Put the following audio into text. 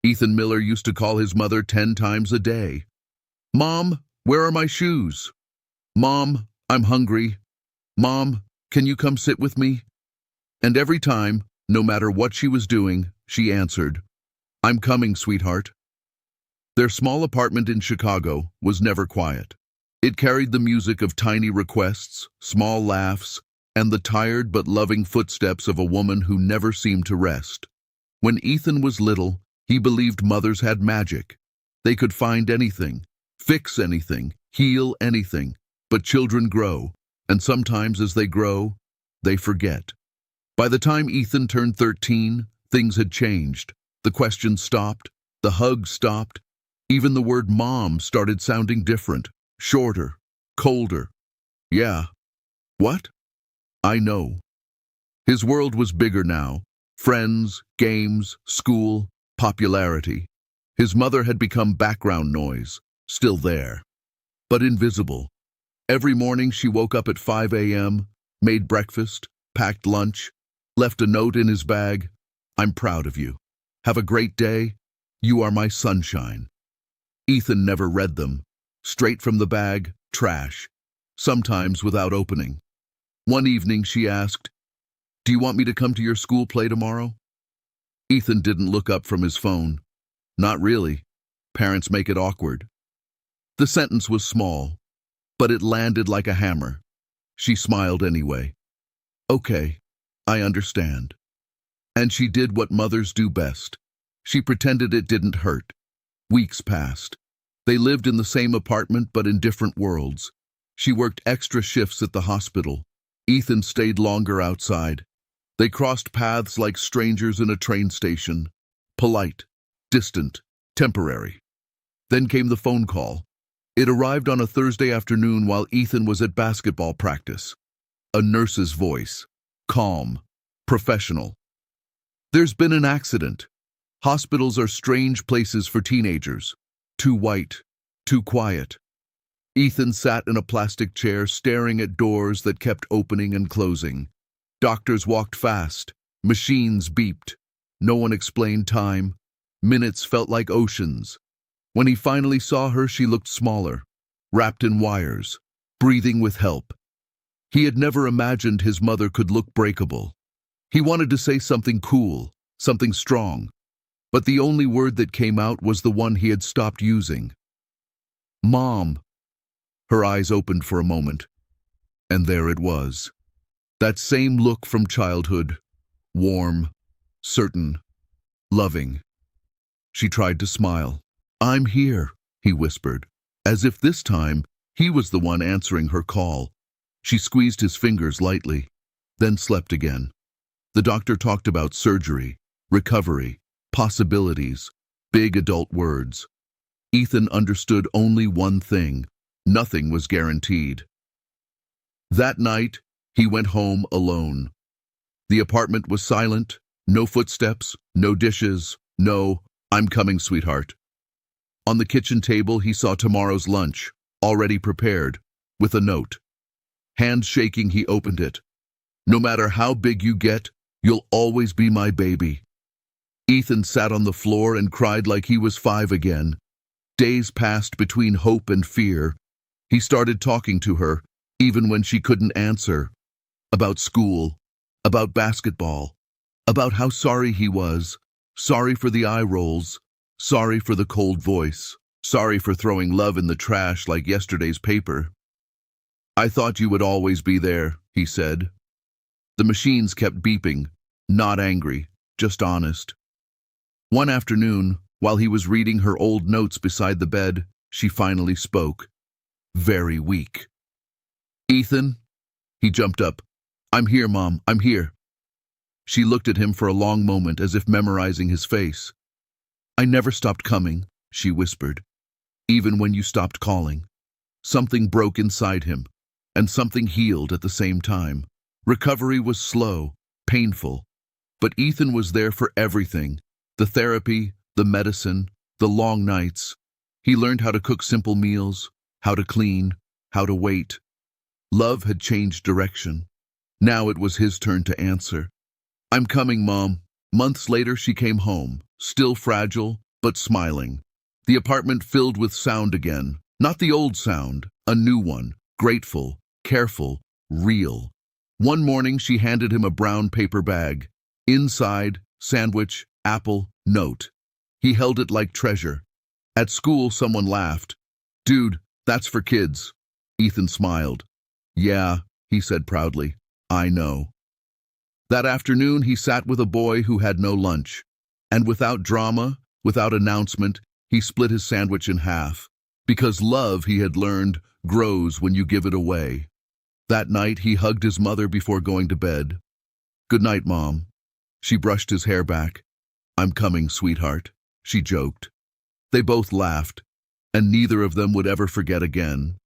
Ethan Miller used to call his mother 10 times a day. "Mom, where are my shoes? Mom, I'm hungry. Mom, can you come sit with me?" And every time, no matter what she was doing, she answered, "I'm coming, sweetheart." Their small apartment in Chicago was never quiet. It carried the music of tiny requests, small laughs, and the tired but loving footsteps of a woman who never seemed to rest. When Ethan was little, he believed mothers had magic. They could find anything, fix anything, heal anything. But children grow, and sometimes as they grow, they forget. By the time Ethan turned 13, things had changed. The questions stopped, the hugs stopped. Even the word mom started sounding different, shorter, colder. "Yeah. What? I know." His world was bigger now. Friends, games, school, popularity. His mother had become background noise, still there, but invisible. Every morning she woke up at 5 a.m., made breakfast, packed lunch, left a note in his bag. "I'm proud of you. Have a great day. You are my sunshine." Ethan never read them. Straight from the bag, trash, sometimes without opening. One evening she asked, "Do you want me to come to your school play tomorrow?" Ethan didn't look up from his phone. Not really. Parents make it awkward. The sentence was small, but it landed like a hammer. She smiled anyway. "Okay, I understand." And she did what mothers do best. She pretended it didn't hurt. Weeks passed. They lived in the same apartment but in different worlds. She worked extra shifts at the hospital. Ethan stayed longer outside. They crossed paths like strangers in a train station. Polite, distant, temporary. Then came the phone call. It arrived on a Thursday afternoon while Ethan was at basketball practice. A nurse's voice, calm, professional. "There's been an accident. Hospitals are strange places for teenagers. Too white, too quiet." Ethan sat in a plastic chair staring at doors that kept opening and closing. Doctors walked fast. Machines beeped. No one explained time. Minutes felt like oceans. When he finally saw her, she looked smaller, wrapped in wires, breathing with help. He had never imagined his mother could look breakable. He wanted to say something cool, something strong, but the only word that came out was the one he had stopped using. "Mom." Her eyes opened for a moment, and there it was. That same look from childhood, warm, certain, loving. She tried to smile. "I'm here," he whispered, as if this time he was the one answering her call. She squeezed his fingers lightly, then slept again. The doctor talked about surgery, recovery, possibilities, big adult words. Ethan understood only one thing: nothing was guaranteed. That night, he went home alone. The apartment was silent, no footsteps, no dishes, no "I'm coming, sweetheart." On the kitchen table, he saw tomorrow's lunch, already prepared, with a note. Hands shaking, he opened it. "No matter how big you get, you'll always be my baby." Ethan sat on the floor and cried like he was 5 again. Days passed between hope and fear. He started talking to her, even when she couldn't answer. About school, about basketball, about how sorry he was, sorry for the eye rolls, sorry for the cold voice, sorry for throwing love in the trash like yesterday's paper. "I thought you would always be there," he said. The machines kept beeping, not angry, just honest. One afternoon, while he was reading her old notes beside the bed, she finally spoke. Very weak. "Ethan?" He jumped up. "I'm here, Mom, I'm here." She looked at him for a long moment as if memorizing his face. "I never stopped coming," she whispered, "even when you stopped calling." Something broke inside him, and something healed at the same time. Recovery was slow, painful, but Ethan was there for everything: the therapy, the medicine, the long nights. He learned how to cook simple meals, how to clean, how to wait. Love had changed direction. Now it was his turn to answer. "I'm coming, Mom." Months later, she came home, still fragile, but smiling. The apartment filled with sound again, not the old sound, a new one, grateful, careful, real. One morning she handed him a brown paper bag. Inside, sandwich, apple, note. He held it like treasure. At school, someone laughed. "Dude, that's for kids." Ethan smiled. "Yeah," he said proudly, "I know." That afternoon, he sat with a boy who had no lunch. And without drama, without announcement, he split his sandwich in half. Because love, he had learned, grows when you give it away. That night, he hugged his mother before going to bed. "Good night, Mom." She brushed his hair back. "I'm coming, sweetheart," she joked. They both laughed, and neither of them would ever forget again.